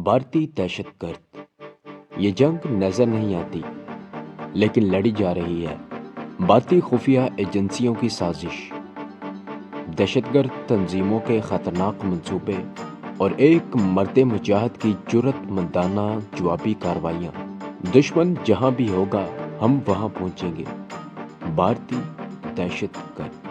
भारतीय दहशतगर्द। ये जंग नजर नहीं आती लेकिन लड़ी जा रही है। भारतीय खुफिया एजेंसियों की साजिश, दहशतगर्द तंजीमों के खतरनाक मंसूबे और एक मर्द मुजाहिद की जुर्रतमंदाना जवाबी कार्रवाइयाँ। दुश्मन जहां भी होगा हम वहां पहुंचेंगे। भारतीय दहशतगर्द।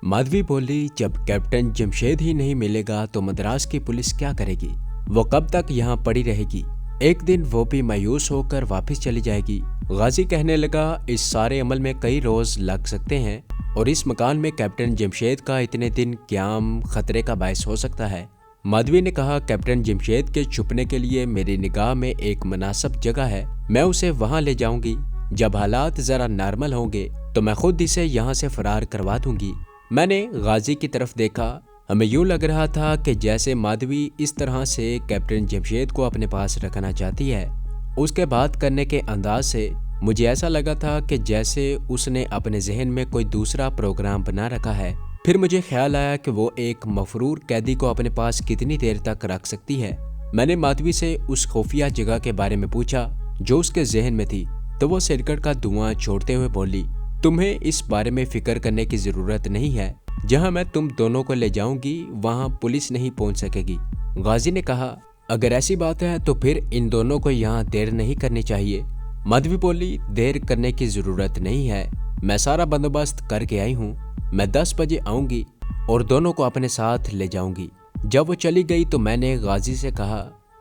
माधवी बोली, जब कैप्टन जमशेद ही नहीं मिलेगा तो मद्रास की पुलिस क्या करेगी? वो कब तक यहाँ पड़ी रहेगी? एक दिन वो भी मायूस होकर वापस चली जाएगी। गाजी कहने लगा, इस सारे अमल में कई रोज लग सकते हैं और इस मकान में कैप्टन जमशेद का इतने दिन क्याम खतरे का बायस हो सकता है। माधवी ने कहा, कैप्टन जमशेद के छुपने के लिए मेरी निगाह में एक मुनासिब जगह है। मैं उसे वहाँ ले जाऊंगी। जब हालात जरा नॉर्मल होंगे तो मैं खुद इसे यहाँ से फरार करवा दूंगी। मैंने गाजी की तरफ देखा। हमें यूं लग रहा था कि जैसे माधवी इस तरह से कैप्टन जमशेद को अपने पास रखना चाहती है। उसके बात करने के अंदाज से मुझे ऐसा लगा था कि जैसे उसने अपने जहन में कोई दूसरा प्रोग्राम बना रखा है। फिर मुझे ख्याल आया कि वो एक मफरूर कैदी को अपने पास कितनी देर तक रख सकती है। मैंने माधवी से उस खुफिया जगह के बारे में पूछा जो उसके जहन में थी, तो वो सिरकट का धुआं छोड़ते हुए बोली, तुम्हें इस बारे में फिक्र करने की जरूरत नहीं है। जहां मैं तुम दोनों को ले जाऊंगी वहां पुलिस नहीं पहुंच सकेगी। गाजी ने कहा, अगर ऐसी बात है तो फिर इन दोनों को यहाँ देर नहीं करनी चाहिए। माधवी बोली, देर करने की जरूरत नहीं है। मैं सारा बंदोबस्त करके आई हूँ। मैं 10 बजे आऊंगी और दोनों को अपने साथ ले जाऊंगी। जब वो चली गई तो मैंने गाजी से कहा,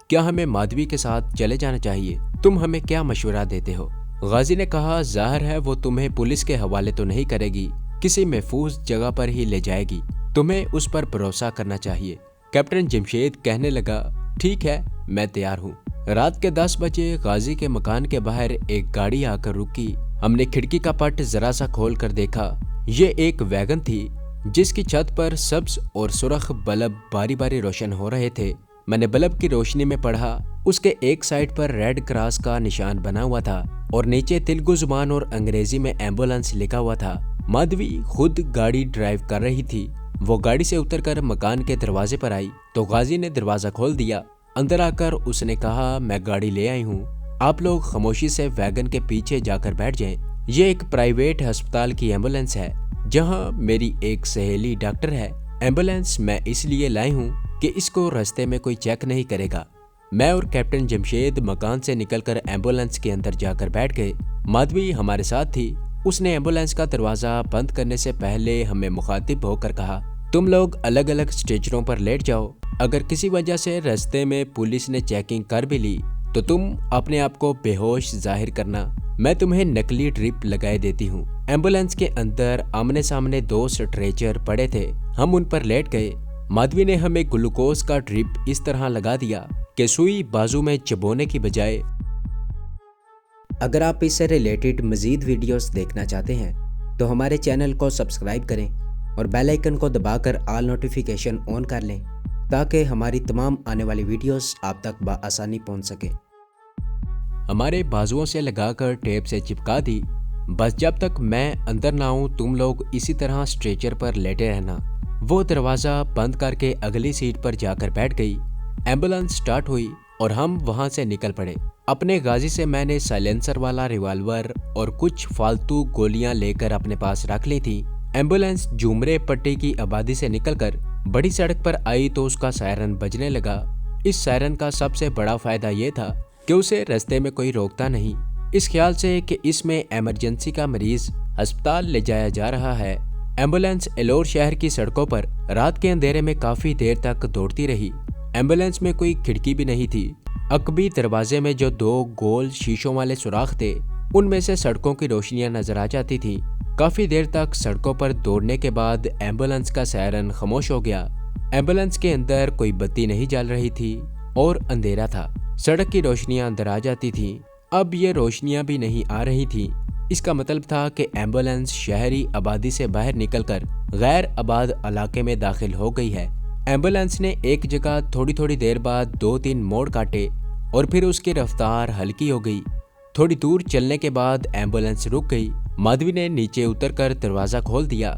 क्या हमें माधवी के साथ चले जाना चाहिए? तुम हमें क्या मशवरा देते हो? गाजी ने कहा, जाहिर है वो तुम्हें पुलिस के हवाले तो नहीं करेगी, किसी महफूज जगह पर ही ले जाएगी। तुम्हें उस पर भरोसा करना चाहिए। कैप्टन जमशेद कहने लगा, ठीक है, मैं तैयार हूँ। रात के 10 बजे गाजी के मकान के बाहर एक गाड़ी आकर रुकी। हमने खिड़की का पट जरा सा खोल कर देखा। ये एक वैगन थी जिसकी छत पर सब्ज और सुर्ख बल्ब बारी बारी रोशन हो रहे थे। मैंने बल्ब की रोशनी में पढ़ा, उसके एक साइड पर रेड क्रॉस का निशान बना हुआ था और नीचे तेलुगु जुबान और अंग्रेजी में एम्बुलेंस लिखा हुआ था। माधवी खुद गाड़ी ड्राइव कर रही थी। वो गाड़ी से उतरकर मकान के दरवाजे पर आई तो गाजी ने दरवाजा खोल दिया। अंदर आकर उसने कहा, मैं गाड़ी ले आई हूँ, आप लोग खामोशी से वैगन के पीछे जाकर बैठ जाएं। ये एक प्राइवेट अस्पताल की एम्बुलेंस है जहाँ मेरी एक सहेली डॉक्टर है। एम्बुलेंस मैं इसलिए लाई हूँ कि इसको रास्ते में कोई चेक नहीं करेगा। मैं और कैप्टन जमशेद मकान से निकलकर एम्बुलेंस के अंदर जाकर बैठ गए। माधवी हमारे साथ थी। उसने एम्बुलेंस का दरवाजा बंद करने से पहले हमें मुखातिब होकर कहा, तुम लोग अलग अलग स्टेचरों पर लेट जाओ। अगर किसी वजह से रास्ते में पुलिस ने चेकिंग कर भी ली तो तुम अपने आप को बेहोश जाहिर करना। मैं तुम्हें नकली ड्रिप लगाए देती हूँ। एम्बुलेंस के अंदर आमने सामने 2 स्ट्रेचर पड़े थे। हम उन पर लेट गए। माधवी ने हमें ग्लूकोज का ड्रिप इस तरह लगा दिया कि सुई बाजू में चबोने की बजाय। अगर आप इससे रिलेटेड मजीद वीडियोस देखना चाहते हैं तो हमारे चैनल को सब्सक्राइब करें और बेल आइकन को दबाकर ऑल नोटिफिकेशन ऑन कर लें ताकि हमारी तमाम आने वाली वीडियोस आप तक बआसानी पहुंच सके। हमारे बाजुओं से लगाकर टेप से चिपका दी। बस जब तक मैं अंदर ना आऊं तुम लोग इसी तरह स्ट्रेचर पर लेटे रहना। वो दरवाजा बंद करके अगली सीट पर जाकर बैठ गई। एम्बुलेंस स्टार्ट हुई और हम वहां से निकल पड़े। अपने गाजी से मैंने साइलेंसर वाला रिवॉल्वर और कुछ फालतू गोलियां लेकर अपने पास रख ली थी। एम्बुलेंस जुमरे पट्टी की आबादी से निकलकर बड़ी सड़क पर आई तो उसका सायरन बजने लगा। इस सायरन का सबसे बड़ा फायदा ये था कि उसे रास्ते में कोई रोकता नहीं, इस ख्याल से कि इसमें इमरजेंसी का मरीज अस्पताल ले जाया जा रहा है। एम्बुलेंस एलोर शहर की सड़कों पर रात के अंधेरे में काफी देर तक दौड़ती रही। एम्बुलेंस में कोई खिड़की भी नहीं थी। अकबी दरवाजे में जो 2 गोल शीशों वाले सुराख थे उनमें से सड़कों की रोशनियां नजर आ जाती थी। काफी देर तक सड़कों पर दौड़ने के बाद एम्बुलेंस का सायरन खामोश हो गया। एम्बुलेंस के अंदर कोई बत्ती नहीं जल रही थी और अंधेरा था। सड़क की रोशनियां अंदर आ जाती थी। अब ये रोशनियां भी नहीं आ रही थी। इसका मतलब था कि एम्बुलेंस शहरी आबादी से बाहर निकलकर गैर आबाद इलाके में दाखिल हो गई है। एम्बुलेंस ने एक जगह थोड़ी थोड़ी देर बाद 2-3 मोड़ काटे और फिर उसकी रफ्तार हल्की हो गई। थोड़ी दूर चलने के बाद एम्बुलेंस रुक गई माधवी ने नीचे उतरकर दरवाजा खोल दिया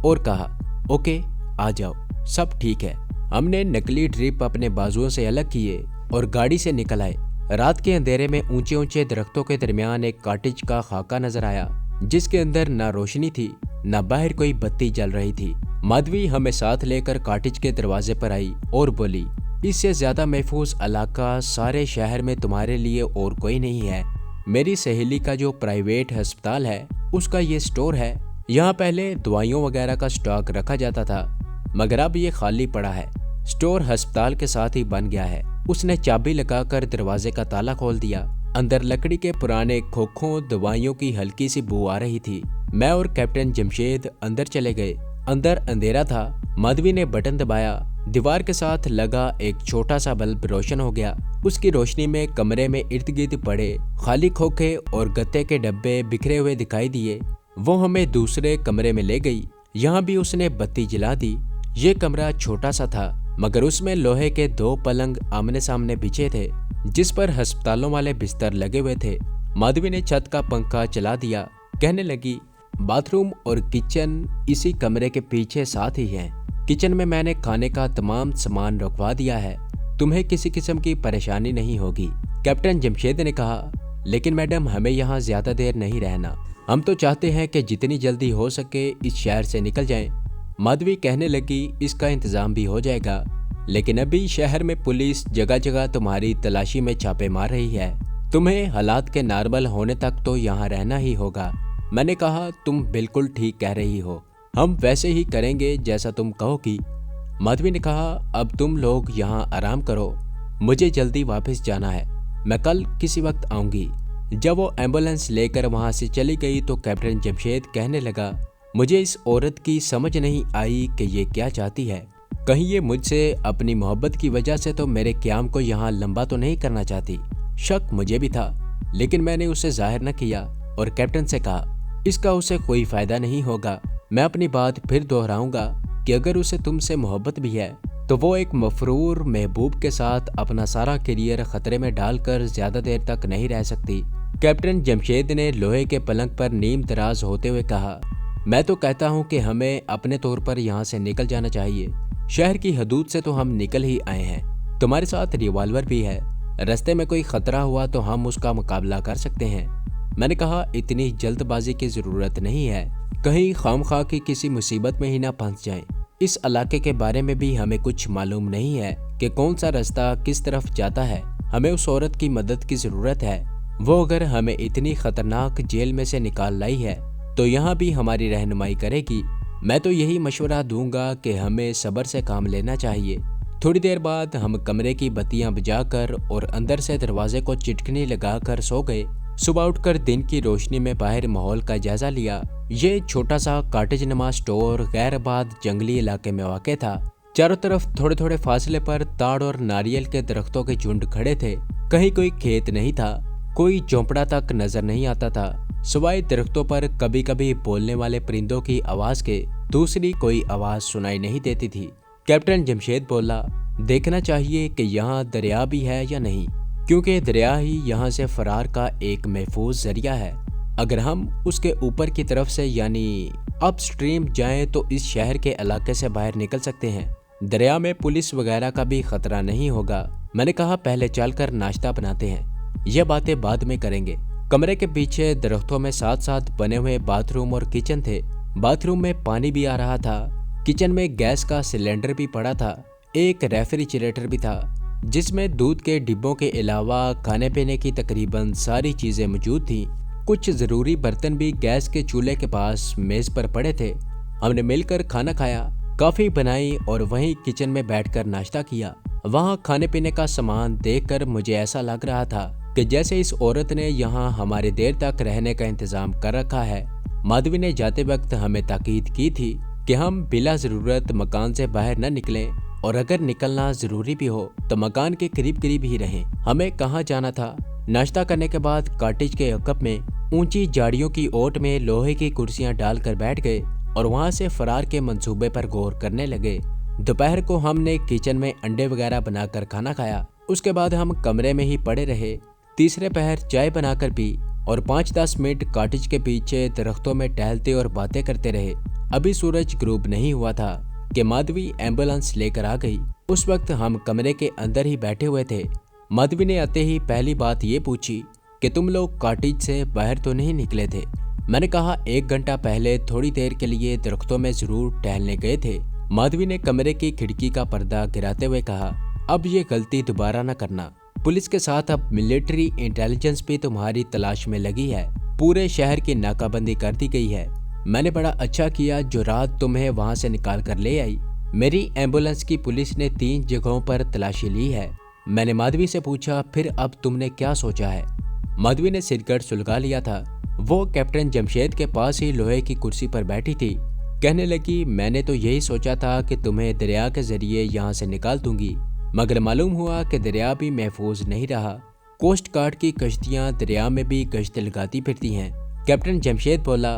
और कहा, ओके आ जाओ, सब ठीक है। हमने नकली ड्रिप अपने बाजुओं से अलग किए और गाड़ी से निकल आए। रात के अंधेरे में ऊंचे ऊंचे दरख्तों के दरमियान एक कॉटेज का खाका नजर आया, जिसके अंदर ना रोशनी थी ना बाहर कोई बत्ती जल रही थी। माधवी हमें साथ लेकर कॉटेज के दरवाजे पर आई और बोली, इससे ज्यादा महफूज इलाका सारे शहर में तुम्हारे लिए और कोई नहीं है। मेरी सहेली का जो प्राइवेट अस्पताल है उसका ये स्टोर है। यहाँ पहले दवाइयों वगैरह का स्टॉक रखा जाता था, मगर अब ये खाली पड़ा है। स्टोर अस्पताल के साथ ही बन गया है। उसने चाबी लगाकर दरवाजे का ताला खोल दिया। अंदर लकड़ी के पुराने खोखों दवाइयों की हल्की सी बू आ रही थी। मैं और कैप्टन जमशेद अंदर चले गए। अंदर अंधेरा था। माधवी ने बटन दबाया। दीवार के साथ लगा एक छोटा सा बल्ब रोशन हो गया। उसकी रोशनी में कमरे में इर्द गिर्द पड़े खाली खोखे और गत्ते के डब्बे बिखरे हुए दिखाई दिए। वो हमें दूसरे कमरे में ले गई। यहाँ भी उसने बत्ती जला दी। ये कमरा छोटा सा था, मगर उसमें लोहे के 2 पलंग आमने सामने बिछे थे, जिस पर अस्पतालों वाले बिस्तर लगे हुए थे। माधवी ने छत का पंखा चला दिया। कहने लगी, बाथरूम और किचन इसी कमरे के पीछे साथ ही हैं। किचन में मैंने खाने का तमाम सामान रखवा दिया है। तुम्हें किसी किस्म की परेशानी नहीं होगी। कैप्टन जमशेद ने कहा, लेकिन मैडम हमें यहाँ ज्यादा देर नहीं रहना। हम तो चाहते हैं कि जितनी जल्दी हो सके इस शहर से निकल जाएं। माधवी कहने लगी, इसका इंतजाम भी हो जाएगा, लेकिन अभी शहर में पुलिस जगह जगह तुम्हारी तलाशी में छापे मार रही है। तुम्हें हालात के नॉर्मल होने तक तो यहाँ रहना ही होगा। मैंने कहा, तुम बिल्कुल ठीक कह रही हो, हम वैसे ही करेंगे जैसा तुम कहोगी। माधवी ने कहा, अब तुम लोग यहाँ आराम करो, मुझे जल्दी वापस जाना है। मैं कल किसी वक्त आऊंगी। जब वो एम्बुलेंस लेकर वहाँ से चली गई तो कैप्टन जमशेद कहने लगा, मुझे इस औरत की समझ नहीं आई कि ये क्या चाहती है। कहीं ये मुझसे अपनी मोहब्बत की वजह से तो मेरे क़याम को यहाँ लंबा तो नहीं करना चाहती। शक मुझे भी था, लेकिन मैंने उसे जाहिर न किया और कैप्टन से कहा, इसका उसे कोई फायदा नहीं होगा। मैं अपनी बात फिर दोहराऊंगा कि अगर उसे तुमसे मोहब्बत भी है तो वो एक मफरूर महबूब के साथ अपना सारा करियर खतरे में डालकर ज्यादा देर तक नहीं रह सकती। कैप्टन जमशेद ने लोहे के पलंग पर नीम दराज होते हुए कहा, मैं तो कहता हूँ कि हमें अपने तौर पर यहाँ से निकल जाना चाहिए। शहर की हदूद से तो हम निकल ही आए हैं। तुम्हारे साथ रिवॉल्वर भी है। रास्ते में कोई खतरा हुआ तो हम उसका मुकाबला कर सकते हैं। मैंने कहा, इतनी जल्दबाजी की जरूरत नहीं है, कहीं खामखा की किसी मुसीबत में ही ना फंस जाएं। इस इलाके के बारे में भी हमें कुछ मालूम नहीं है कि कौन सा रास्ता किस तरफ जाता है। हमें उस औरत की मदद की जरूरत है। वो अगर हमें इतनी खतरनाक जेल में से निकाल लाई है तो यहाँ भी हमारी रहनुमाई करेगी। मैं तो यही मशवरा दूंगा कि हमें सब्र से काम लेना चाहिए। थोड़ी देर बाद हम कमरे की बत्तियां बुझाकर और अंदर से दरवाजे को चिटकनी लगाकर सो गए। सुबह उठकर दिन की रोशनी में बाहर माहौल का जायजा लिया। ये छोटा सा कॉटेज नुमा स्टोर गैरबाद जंगली इलाके में वाक़ था। चारों तरफ थोड़े थोड़े फासले पर ताड़ और नारियल के दरख्तों के झुंड खड़े थे। कहीं कोई खेत नहीं था, कोई झोंपड़ा तक नजर नहीं आता था। सिवाय दरख्तों पर कभी कभी बोलने वाले परिंदों की आवाज के दूसरी कोई आवाज सुनाई नहीं देती थी। कैप्टन जमशेद बोला, देखना चाहिए कि यहाँ दरिया भी है या नहीं, क्योंकि दरिया ही यहाँ से फरार का एक महफूज जरिया है। अगर हम उसके ऊपर की तरफ से यानी अपस्ट्रीम जाएं तो इस शहर के इलाके से बाहर निकल सकते हैं। दरिया में पुलिस वगैरह का भी खतरा नहीं होगा। मैंने कहा, पहले चलकर नाश्ता बनाते हैं, यह बातें बाद में करेंगे। कमरे के पीछे दरख्तों में साथ साथ बने हुए बाथरूम और किचन थे। बाथरूम में पानी भी आ रहा था। किचन में गैस का सिलेंडर भी पड़ा था। एक रेफ्रिजरेटर भी था जिसमें दूध के डिब्बों के अलावा खाने पीने की तकरीबन सारी चीजें मौजूद थीं। कुछ जरूरी बर्तन भी गैस के चूल्हे के पास मेज पर पड़े थे। हमने मिलकर खाना खाया, कॉफी बनाई और वहीं किचन में बैठकर नाश्ता किया। वहां खाने पीने का सामान देखकर मुझे ऐसा लग रहा था कि जैसे इस औरत ने यहाँ हमारे देर तक रहने का इंतजाम कर रखा है। माधवी ने जाते वक्त हमें ताकीद की थी कि हम बिला जरूरत मकान से बाहर न निकलें और अगर निकलना जरूरी भी हो तो मकान के करीब करीब ही रहें। हमें कहाँ जाना था? नाश्ता करने के बाद कॉटेज के अकब में ऊंची झाड़ियों की ओट में लोहे की कुर्सियां डालकर बैठ गए और वहां से फरार के मंसूबे पर गौर करने लगे। दोपहर को हमने किचन में अंडे वगैरह बनाकर खाना खाया। उसके बाद हम कमरे में ही पड़े रहे। तीसरे पहर चाय बनाकर पी और 5-10 मिनट कॉटेज के पीछे दरख्तों में टहलते और बातें करते रहे। अभी सूरज ग्रूब नहीं हुआ था कि माधवी एम्बुलेंस लेकर आ गई। उस वक्त हम कमरे के अंदर ही बैठे हुए थे। माधवी ने आते ही पहली बात ये पूछी कि तुम लोग कॉटेज से बाहर तो नहीं निकले थे। मैंने कहा 1 घंटा पहले थोड़ी देर के लिए दरख्तों में जरूर टहलने गए थे। माधवी ने कमरे की खिड़की का पर्दा गिराते हुए कहा, अब ये गलती दोबारा न करना। पुलिस के साथ अब मिलिट्री इंटेलिजेंस भी तुम्हारी तलाश में लगी है। पूरे शहर की नाकाबंदी कर दी गई है। मैंने बड़ा अच्छा किया जो रात तुम्हें वहां से निकाल कर ले आई। मेरी एम्बुलेंस की पुलिस ने 3 जगहों पर तलाशी ली है। मैंने माधवी से पूछा, फिर अब तुमने क्या सोचा है? माधवी ने सिरगट सुलगा लिया था। वो कैप्टन जमशेद के पास ही लोहे की कुर्सी पर बैठी थी। कहने लगी, मैंने तो यही सोचा था कि तुम्हें दरिया के जरिए यहाँ से निकाल दूंगी, मगर मालूम हुआ कि दरिया भी महफूज नहीं रहा। कोस्ट गार्ड की कश्तियां दरिया में भी गश्त लगाती फिरती हैं। कैप्टन जमशेद बोला,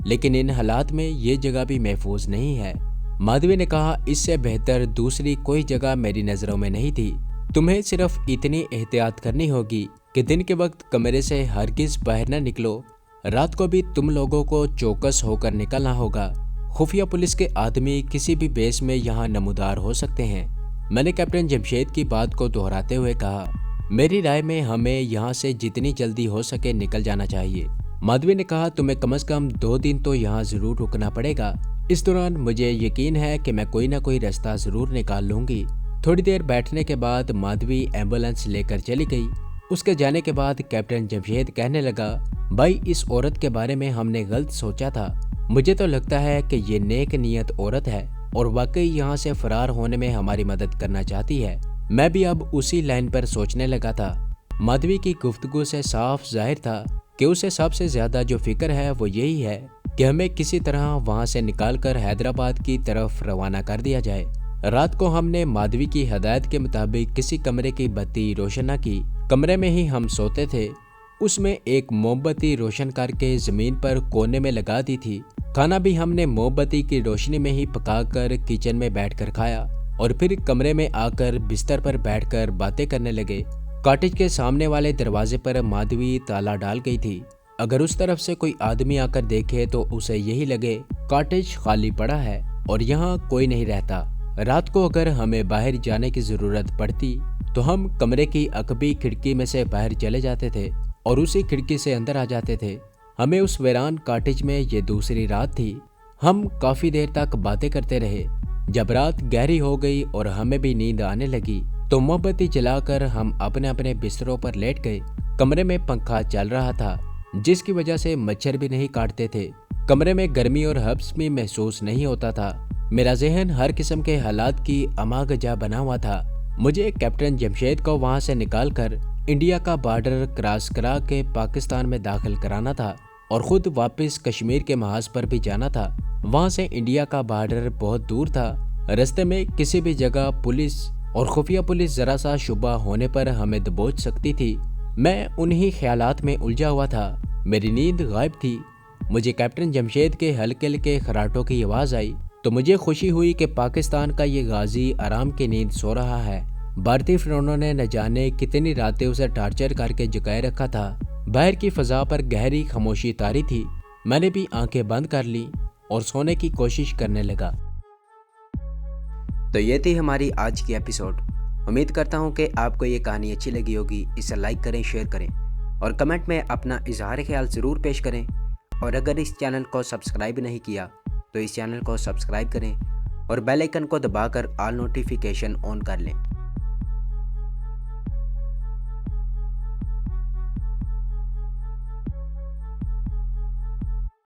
लेकिन इन हालात में ये जगह भी महफूज नहीं है। माधवी ने कहा, इससे बेहतर दूसरी कोई जगह मेरी नजरों में नहीं थी। तुम्हें सिर्फ इतनी एहतियात करनी होगी कि दिन के वक्त कमरे से हरगिज बाहर न निकलो। रात को भी तुम लोगों को चौकस होकर निकलना होगा। खुफिया पुलिस के आदमी किसी भी बेस में यहाँ नमूदार हो सकते हैं। मैंने कैप्टन जमशेद की बात को दोहराते हुए कहा, मेरी राय में हमें यहाँ से जितनी जल्दी हो सके निकल जाना चाहिए। माधवी ने कहा, तुम्हें कम से कम 2 दिन तो यहाँ जरूर रुकना पड़ेगा। इस दौरान मुझे यकीन है कि मैं कोई ना कोई रास्ता जरूर निकाल लूंगी। थोड़ी देर बैठने के बाद माधवी एम्बुलेंस लेकर चली गई। उसके जाने के बाद कैप्टन जमशेद कहने लगा, भाई इस औरत के बारे में हमने गलत सोचा था। मुझे तो लगता है कि ये नेक नियत औरत है और वाकई यहाँ से फरार होने में हमारी मदद करना चाहती है। मैं भी अब उसी लाइन पर सोचने लगा था। माधवी की गुफ्तगू से साफ जाहिर था कि उसे सबसे ज्यादा जो फिक्र है वो यही है कि हमें किसी तरह वहाँ से निकालकर हैदराबाद की तरफ रवाना कर दिया जाए। रात को हमने माधवी की हदायत के मुताबिक किसी कमरे की बत्ती रोशन न की। कमरे में ही हम सोते थे। उसमें एक मोमबत्ती रोशन करके जमीन पर कोने में लगा दी थी। खाना भी हमने मोमबत्ती की रोशनी में ही पकाकर किचन में बैठकर खाया और फिर कमरे में आकर बिस्तर पर बैठकर बातें करने लगे। कॉटेज के सामने वाले दरवाजे पर माधवी ताला डाल गई थी। अगर उस तरफ से कोई आदमी आकर देखे तो उसे यही लगे कॉटेज खाली पड़ा है और यहाँ कोई नहीं रहता। रात को अगर हमें बाहर जाने की जरूरत पड़ती तो हम कमरे की अकबी खिड़की में से बाहर चले जाते थे और उसी खिड़की से अंदर आ जाते थे। हमें उस वीरान कॉटेज में ये दूसरी रात थी। हम काफी देर तक बातें करते रहे। जब रात गहरी हो गई और हमें भी नींद आने लगी तो मोमबत्ती जलाकर हम अपने अपने बिस्तरों पर लेट गए। कमरे में पंखा चल रहा था जिसकी वजह से मच्छर भी नहीं काटते थे। कमरे में गर्मी और हब्स भी महसूस नहीं होता था। मेरा जहन हर किस्म के हालात की अमागजा बना हुआ था। मुझे कैप्टन जमशेद को वहां से निकालकर इंडिया का बॉर्डर क्रॉस करा के पाकिस्तान में दाखिल कराना था और खुद वापस कश्मीर के महाज पर भी जाना था। वहां से इंडिया का बॉर्डर बहुत दूर था। रास्ते में किसी भी जगह पुलिस और खुफिया पुलिस जरा सा शुबा होने पर हमें दबोच सकती थी। मैं उन्हीं ख्यालात में उलझा हुआ था। मेरी नींद गायब थी। मुझे कैप्टन जमशेद के हल्के हल्के खराटों की आवाज आई तो मुझे खुशी हुई कि पाकिस्तान का ये गाजी आराम की नींद सो रहा है। भारतीय फिरौनों ने न जाने कितनी रातें उसे टॉर्चर करके जगाए रखा था। बाहर की फजा पर गहरी खामोशी तारी थी। मैंने भी आंखें बंद कर ली और सोने की कोशिश करने लगा। तो ये थी हमारी आज की एपिसोड। उम्मीद करता हूँ कि आपको ये कहानी अच्छी लगी होगी। इसे लाइक करें, शेयर करें और कमेंट में अपना इजहार ख्याल ज़रूर पेश करें। और अगर इस चैनल को सब्सक्राइब नहीं किया तो इस चैनल को सब्सक्राइब करें और बेल आइकन को दबाकर ऑल नोटिफिकेशन ऑन कर लें।